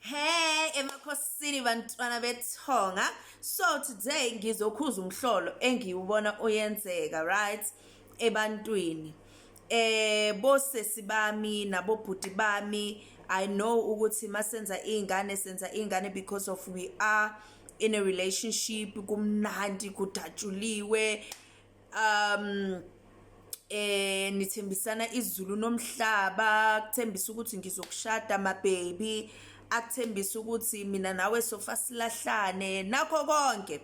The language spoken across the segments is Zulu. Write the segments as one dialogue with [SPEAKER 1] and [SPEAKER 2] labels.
[SPEAKER 1] Hey emakhosini bantwana bethonga. So today ngizokhuza umhlolo engiwubona uyenzeka right ebantwini. Bosesi bami nabobhuti bami, I know ukuthi masenza ingane because of we are in a relationship, kumnandi kudatshuliwe. Nithembisana izulu nomhlaba, kuthembisa ukuthi ngizokushada my baby, akuthembisa ukuthi mina nawe sofa silahlane nakho konke.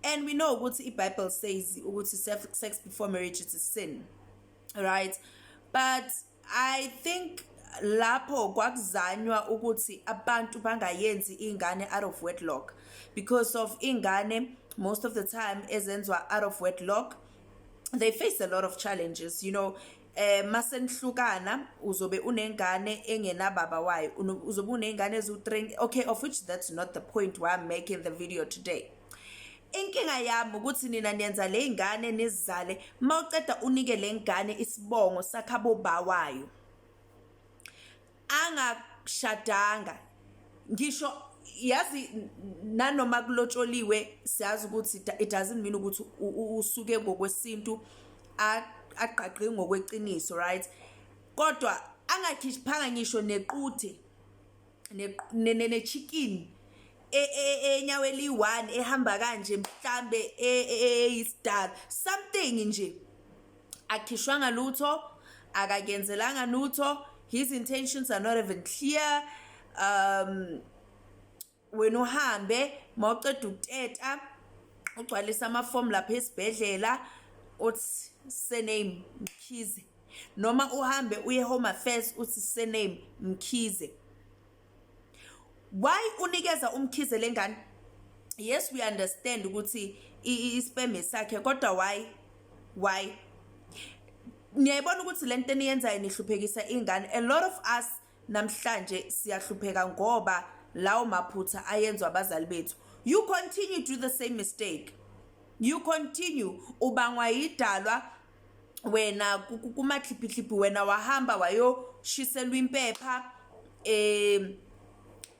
[SPEAKER 1] And we know ukuthi iBible says ukuthi sex before marriage is a sin, right? But I think lapho kwakuzanywa ukuthi abantu bangayenzi ingane out of wedlock, because of ingane most of the time ezenzwa out of wedlock they face a lot of challenges, you know. Masenihlukana uzobe unengane engenababa wayo, uzobe unengane ezu3, okay, of which that's not the point why I'm making the video today. Inkinga yami ukuthi nina niyenza le ingane nizizale, mawuceda unike le ngane isibongo sakhabo bawayo angashadanga. Ngisho yazi nanoma kulotsholiwe siyazi ukuthi it doesn't mean ukuthi usuke ngokwesintu aqaqe ngokweqiniso, right? Kodwa angakhiphanga ngisho nequthe ne chicken enyaweni 1 ehamba kanje mhlambe eyisidala something nje, akhishwanga lutho, akakenzelanga lutho, his intentions are not even clear. Wena uhambe mawuceda ukuteta ugcwalisa amaform lapha esibhedlela uthi surname Mkhize, noma uhambe uye home affairs uthi surname Mkhize. Why unikeza umkhize lengane? Yes, we understand ukuthi isperm sakhe, kodwa why niyayibona ukuthi lento eniyenzayo nihluphekisa ingane. A lot of us namhlanje siyahlupheka ngoba lawo maphutha ayenzwa abazali bethu. You continue to do the same mistake, you continue ubangwa yidalwa wena kumakhiphikhiphi, wena wahamba wayoshiselwa impepha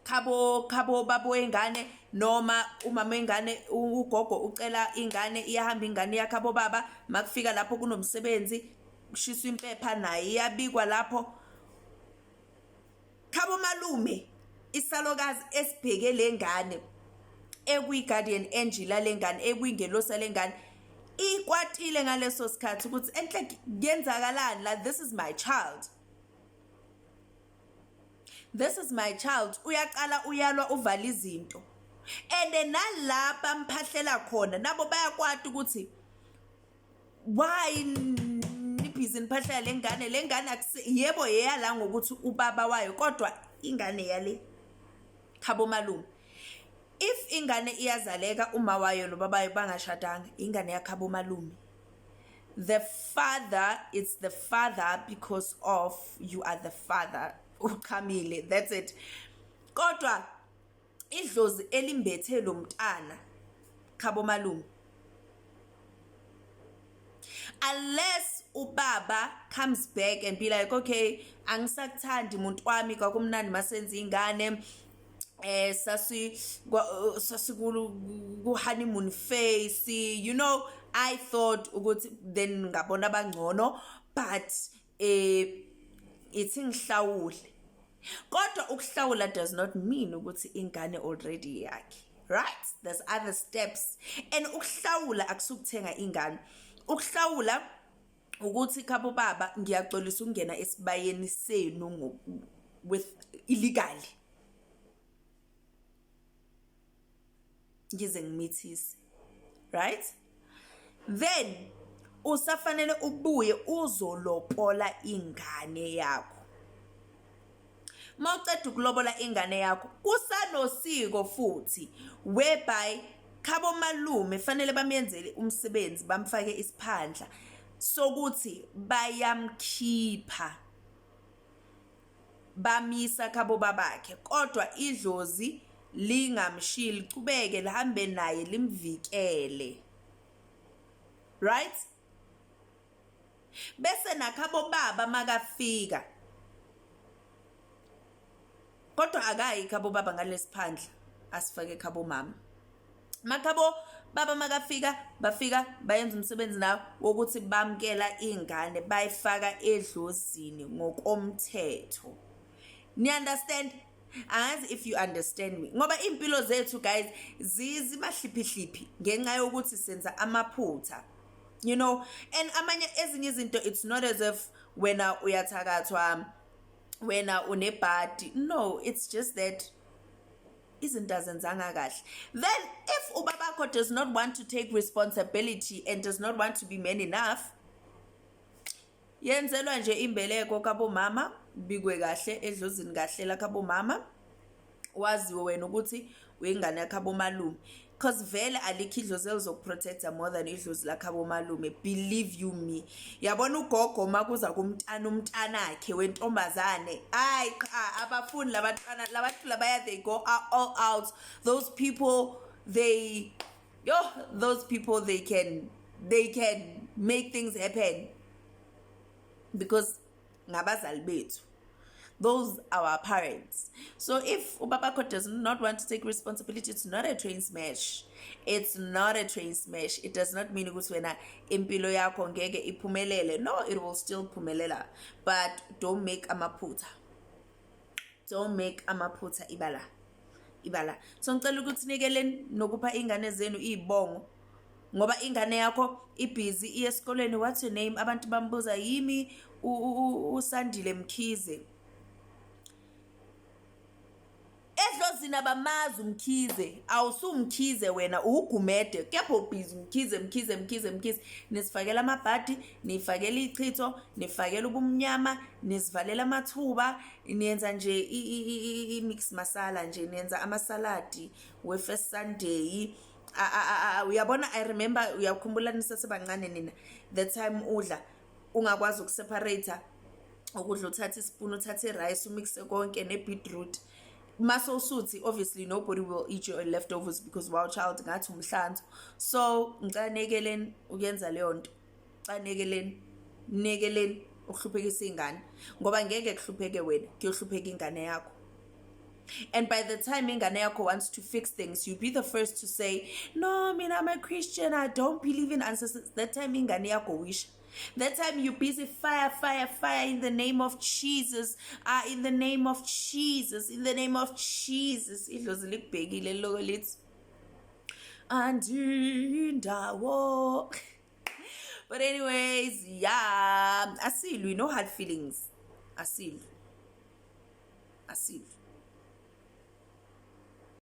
[SPEAKER 1] khabo babo wengane, noma umama wengane ugogo ucela ingane, iyahamba ingane yakhabo baba, makufika lapho kunomsebenzi shiswa impepha naye iyabikwa lapho. Khabo malume isalokazi esibheke lengane, ekuyi-guardian angel lengane, ekuyingelosa lengane, ikwatile ngaleso sikhathi ukuthi enhle kuyenzakalani la, this is my child, this is my child. Uyaqala uyalwa uvala izinto, and nalapha mphahlela khona nabo bayakwata ukuthi why nibhizi niphahlela lengane yebo yeyala ngokuthi ubaba wayo, kodwa ingane yale khabo malume. If ingane iyazaleka uma wayo nobaba wayo bangashadanga, ingane yakhabo malume. The father, it's the father because of you are the father, uqhamile, that's it. Kodwa idlozi elimbethe lo mntana khabo malume, unless ubaba comes back and be like, okay, angisakuthandi muntu wami, kwakumnandi masenza ingane, ku honeymoon phase, you know, I thought ukuthi then ngabona bangcono, but ithi ngihlawule. Kodwa ukuhlawula does not mean ukuthi ingane already yakhe, right? There's other steps, and ukuhlawula akusukuthenga ingane. Ukuhlawula ukuthi khabo baba ngiyaxolisa ukungena esibayeni senu with illegally, ngize ngimithise, right? Then usafanele ubuye uzolopola ingane yakho. Mawuceda ukulobola ingane yakho kusanosiko futhi whereby khabo malume fanele bamyenzele umsebenzi, bamfake isiphandla sokuthi bayamkhipha, bamisa khabo babakhe, kodwa idlozi lingamshili, licubeke lihambe naye limvikele, right? Bese nakhabo baba makafika kodwa akayi khabo baba ngalesiphandla asifake khabo mama. Makhabo baba makafika bafika bayenza umsebenzi nawo wokuthi bamkela ingane bayifaka edlozini ngokomthetho. Ni understand? As if you understand me. Ngoba impilo zethu guys zibahliphi ngenxa yokuthi senza amaphutha. You know, and amanye ezinye izinto it's not as if wena uyathakathwa wena unebhadi. No, it's just that izinto azenzanga kahle. Then if ubabakho does not want to take responsibility and does not want to be man enough, yenzelwa nje imbeleko kabo mama, bikwe kahle edlozini kahle la kabo mama, waziwe wena ukuthi uyingane yakho malume. Because vele alikho idlozi elizokuprotecta more than idlozi lakhabo malume. Believe you me. Yabona ugogo makuza umntanakhe wentombazane. Ay cha abafuni labantu labaya they go all out. Those people they can make things happen because ngabazali bethu. Those are our parents. So if ubabakho does not want to take responsibility, it's not a train smash. It's not a train smash. It does not mean ukuthi wena impilo yakho ngeke iphumelele. No, it will still phumelela. But don't make amaphutha. Don't make amaphutha ibala. So ngicela ukuthi nikeleni nokupha ingane zenu izibongo. Ngoba ingane yakho ibusy iye esikoleni. What's your name? Abantu bambuza yimi uSandile Mkhize. Edlozini abamazi umkhize awusumkhize wena ugumede kepho busy mkhize nisifakela amabhadi nifakela ichitho nifakela ubumnyama nisivalela amathuba niyenza nje i-mix masala nje niyenza amasaladi we first Sunday. Uyabona, I remember uyakhumbula nisesebancane nina the time udla ungakwazi ukuseparate ukudla uthatha ispoon uthatha rice umixe konke ne-beetroot. Maso suthi obviously nobody will eat your leftovers because wow child ngathi umhlanzo. So ngicela nekeleni ukuyenza leyo nto. Ngicela nekeleni ukuhluphekisa ingane ngoba ngeke kuhlupheke wena kuyohlupheka ingane yakho. And by the time ingane yakho wants to fix things, you'll be the first to say, no, I'm a Christian, I don't believe in ancestors. That time ingane yakho wish. That time you busy fire in the name of Jesus. In the name of Jesus. Idlozi likubhekile lo lithi andindawo. But anyways, yeah, asilwi no hard feelings. Asilwi.